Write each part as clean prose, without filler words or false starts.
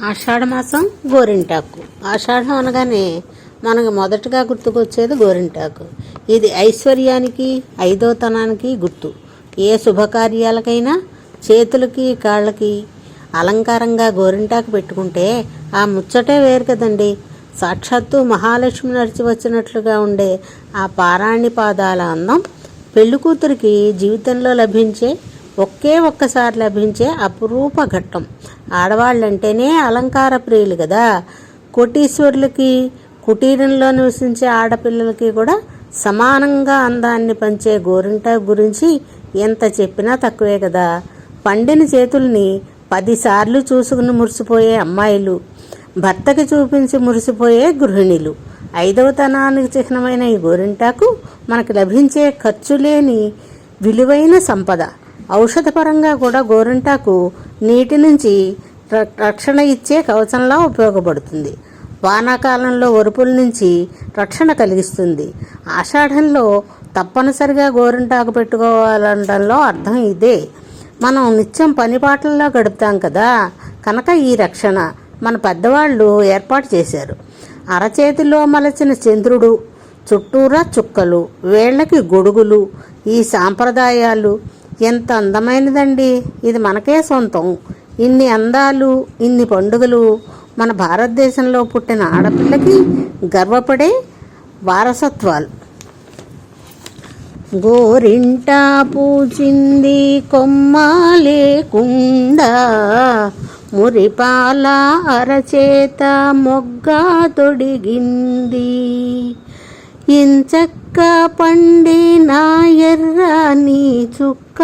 ఆషాఢమాసం గోరింటాకు. ఆషాఢం అనగానే మనకు మొదటగా గుర్తుకొచ్చేది గోరింటాకు. ఇది ఐశ్వర్యానికి, ఐదోతనానికి గుర్తు. ఏ శుభకార్యాలకైనా చేతులకి కాళ్ళకి అలంకారంగా గోరింటాకు పెట్టుకుంటే ఆ ముచ్చటే వేరు కదండి. సాక్షాత్తు మహాలక్ష్మి నడిచి వచ్చినట్లుగా ఉండే ఆ పారాణి పాదాల అందం పెళ్ళికూతురికి జీవితంలో లభించే ఒక్కసారి లభించే అపురూప ఘట్టం. ఆడవాళ్ళంటేనే అలంకార ప్రియులు కదా. కోటీశ్వరులకి, కుటీరంలో నివసించే ఆడపిల్లలకి కూడా సమానంగా అందాన్ని పంచే గోరింటాకు గురించి ఎంత చెప్పినా తక్కువే కదా. పండిన చేతుల్ని 10 సార్లు చూసుకుని మురిసిపోయే అమ్మాయిలు, భర్తకి చూపించి మురిసిపోయే గృహిణులు. 5వ తనానికి చిహ్నమైన ఈ గోరింటాకు మనకు లభించే ఖర్చు లేని విలువైన సంపద. ఔషధపరంగా కూడా గోరింటాకు నీటి నుంచి రక్షణ ఇచ్చే కవచంలా ఉపయోగపడుతుంది. వానాకాలంలో ఒరుపుల నుంచి రక్షణ కలిగిస్తుంది. ఆషాఢంలో తప్పనిసరిగా గోరింటాకు పెట్టుకోవాలనడంలో అర్థం ఇదే. మనం నిత్యం పనిపాట్లలో గడుపుతాం కదా, కనుక ఈ రక్షణ మన పెద్దవాళ్ళు ఏర్పాటు చేశారు. అరచేతిలో మలచిన చంద్రుడు, చుట్టూరా చుక్కలు, వేళ్ళకి గొడుగులు, ఈ సాంప్రదాయాలు ఎంత అందమైనదండి. ఇది మనకే సొంతం. ఇన్ని అందాలు, ఇన్ని పండుగలు మన భారతదేశంలో పుట్టిన ఆడపిల్లకి గర్వపడే వారసత్వాలు. గోరింటా పూచింది కొమ్మ లేకుండా, మురిపాల అరచేత మొగ్గ తొడిగింది, ఇంచక్క పండిన ఎర్రని చుక్క,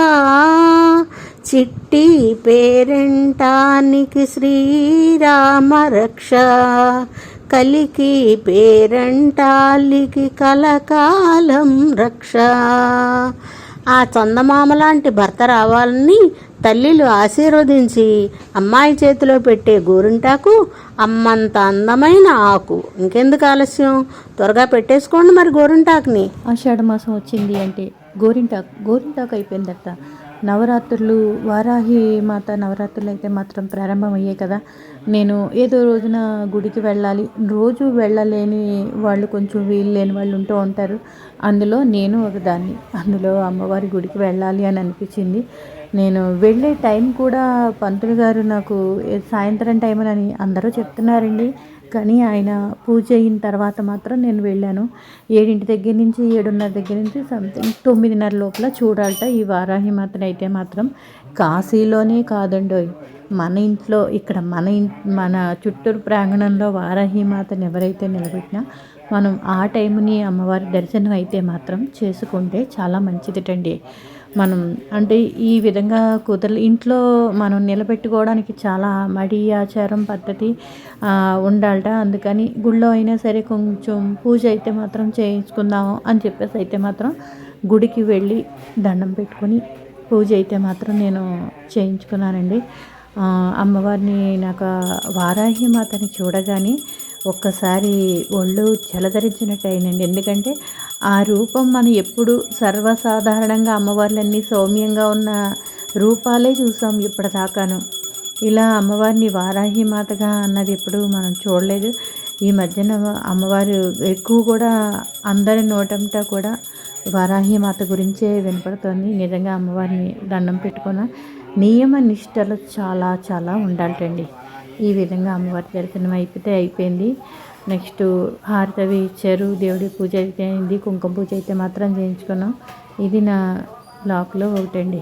చిట్టి పేరంటానికి శ్రీరామ రక్ష, కలికి పేరంటాలికి కలకాలం రక్ష. ఆ చందమామ లాంటి భర్త రావాలని తల్లిలు ఆశీర్వదించి అమ్మాయి చేతిలో పెట్టే గోరింటాకు అమ్మంత అందమైన ఆకు. ఇంకెందుకు ఆలస్యం, త్వరగా పెట్టేసుకోండి మరి గోరింటాకుని. ఆషాఢ మాసం వచ్చింది అంటే గోరింటాకు అయిపోయిందట. నవరాత్రులు, వారాహి మాత నవరాత్రులు అయితే మాత్రం ప్రారంభమయ్యాయి కదా. నేను ఏదో రోజున గుడికి వెళ్ళాలి, రోజు వెళ్ళలేని వాళ్ళు, కొంచెం వీలు లేని వాళ్ళు ఉంటూ ఉంటారు. అందులో నేను ఒకదాన్ని. అందులో అమ్మవారి గుడికి వెళ్ళాలి అని అనిపించింది. నేను వెళ్ళే టైం కూడా పంతులు గారు నాకు సాయంత్రం టైం అని అందరూ చెప్తున్నారండి, కానీ ఆయన పూజ అయిన తర్వాత మాత్రం నేను వెళ్ళాను. 7 దగ్గర నుంచి 7:30 దగ్గర నుంచి సంథింగ్ 9:30 లోపల చూడాలట ఈ వారాహి మాతను. అయితే మాత్రం కాశీలోనే కాదండో, మన ఇంట్లో ఇక్కడ మన చుట్టూరు ప్రాంగణంలో వారాహి మాతను ఎవరైతే నిలబెట్టినా మనం ఆ టైంని అమ్మవారి దర్శనం అయితే మాత్రం చేసుకుంటే చాలా మంచిదిటండి. మనం అంటే ఈ విధంగా ఇంట్లో మనం నిలబెట్టుకోవడానికి చాలా మడి ఆచారం పద్ధతి ఉండాలట. అందుకని గుళ్ళో అయినా సరే కొంచెం పూజ అయితే మాత్రం చేయించుకుందాము అని చెప్పేసి అయితే మాత్రం గుడికి వెళ్ళి దండం పెట్టుకొని పూజ అయితే మాత్రం నేను చేయించుకున్నానండి. అమ్మవారిని నాకు వారాహి మాతని చూడగానే ఒక్కసారి ఒళ్ళు జలధరించినట్టు అయినండి. ఎందుకంటే ఆ రూపం మనం ఎప్పుడు సర్వసాధారణంగా అమ్మవార్లన్నీ సౌమ్యంగా ఉన్న రూపాలే చూసాం ఇప్పటిదాకాను. ఇలా అమ్మవారిని వారాహి మాతగా అన్నది ఎప్పుడు మనం చూడలేదు. ఈ మధ్యన అమ్మవారు ఎక్కువ కూడా అందరి నోటంతా కూడా వారాహి మాత గురించే వినపడుతుంది. నిజంగా అమ్మవారిని దండం పెట్టుకున్న నియమ నిష్టలు చాలా చాలా ఉండాలటండి. ఈ విధంగా అమ్మవారి దర్శనం అయిపోయింది. నెక్స్ట్ హారతి అవి ఇచ్చారు, దేవుడి పూజ అయితే అయింది, కుంకుమ పూజ అయితే మాత్రం చేయించుకున్నాం. ఇది నా బ్లాగ్లో ఒకటండి.